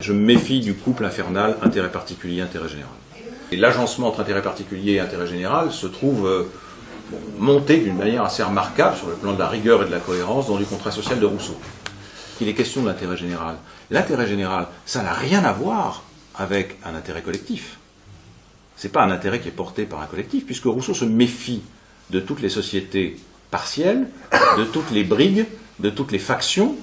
Je me méfie du couple infernal intérêt particulier, intérêt général. Et l'agencement entre intérêt particulier et intérêt général se trouve monté d'une manière assez remarquable sur le plan de la rigueur et de la cohérence dans du contrat social de Rousseau. Il est question de l'intérêt général. L'intérêt général, ça n'a rien à voir avec un intérêt collectif. C'est pas un intérêt qui est porté par un collectif, puisque Rousseau se méfie de toutes les sociétés partielles, de toutes les brigues, de toutes les factions.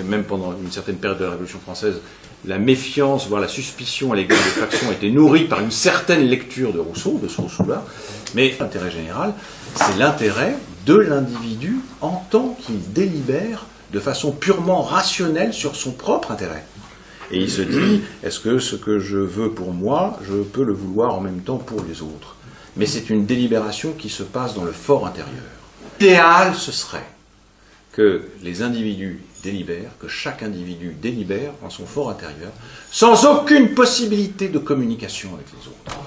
Même pendant une certaine période de la Révolution française, la méfiance, voire la suspicion à l'égard des factions était nourrie par une certaine lecture de Rousseau, de ce Rousseau-là. Mais l'intérêt général, c'est l'intérêt de l'individu en tant qu'il délibère de façon purement rationnelle sur son propre intérêt. Et il se dit, est-ce que ce que je veux pour moi, je peux le vouloir en même temps pour les autres? Mais c'est une délibération qui se passe dans le fort intérieur. L'idéal, ce serait que les individus délibèrent, que chaque individu délibère en son fort intérieur, sans aucune possibilité de communication avec les autres.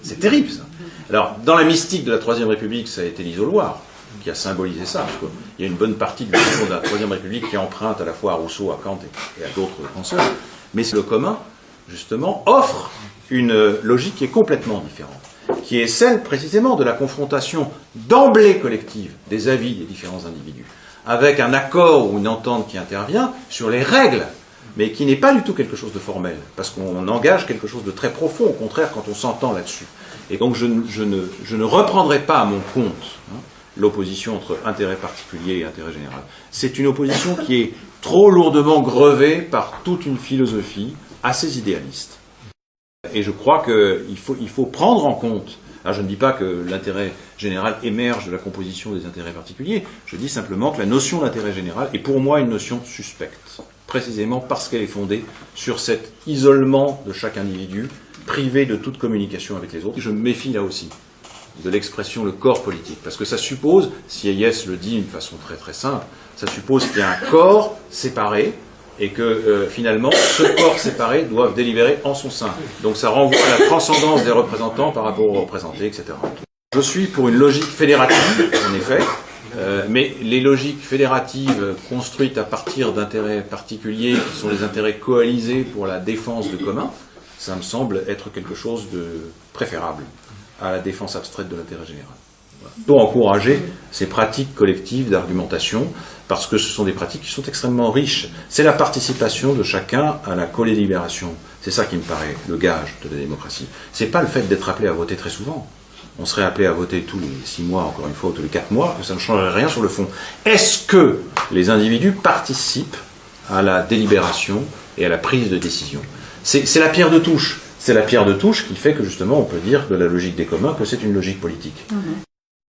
C'est terrible, ça. Alors, dans la mystique de la Troisième République, ça a été l'isoloir qui a symbolisé ça, parce qu'il y a une bonne partie de l'histoire de la Troisième République qui emprunte à la fois à Rousseau, à Kant et à d'autres penseurs. Mais le commun, justement, offre une logique qui est complètement différente, qui est celle, précisément, de la confrontation d'emblée collective des avis des différents individus, avec un accord ou une entente qui intervient sur les règles, mais qui n'est pas du tout quelque chose de formel, parce qu'on engage quelque chose de très profond, au contraire, quand on s'entend là-dessus. Et donc je ne reprendrai pas à mon compte l'opposition entre intérêt particulier et intérêt général. C'est une opposition qui est trop lourdement grevée par toute une philosophie assez idéaliste. Et je crois qu'il faut prendre en compte, alors je ne dis pas que l'intérêt général émerge de la composition des intérêts particuliers, je dis simplement que la notion d'intérêt général est pour moi une notion suspecte, précisément parce qu'elle est fondée sur cet isolement de chaque individu, privé de toute communication avec les autres. Et je me méfie là aussi de l'expression le corps politique, parce que ça suppose, si Hayès le dit d'une façon très très simple, ça suppose qu'il y a un corps séparé, et que finalement, ce corps séparé doit délibérer en son sein. Donc ça renvoie à la transcendance des représentants par rapport aux représentés, etc. Je suis pour une logique fédérative, en effet, mais les logiques fédératives construites à partir d'intérêts particuliers, qui sont des intérêts coalisés pour la défense de commun, ça me semble être quelque chose de préférable à la défense abstraite de l'intérêt général. Pour encourager ces pratiques collectives d'argumentation, parce que ce sont des pratiques qui sont extrêmement riches. C'est la participation de chacun à la co-délibération. C'est ça qui me paraît le gage de la démocratie. C'est pas le fait d'être appelé à voter très souvent. On serait appelé à voter tous les 6 mois, encore une fois, ou tous les 4 mois, que ça ne changerait rien sur le fond. Est-ce que les individus participent à la délibération et à la prise de décision? C'est la pierre de touche. C'est la pierre de touche qui fait que, justement, on peut dire de la logique des communs que c'est une logique politique.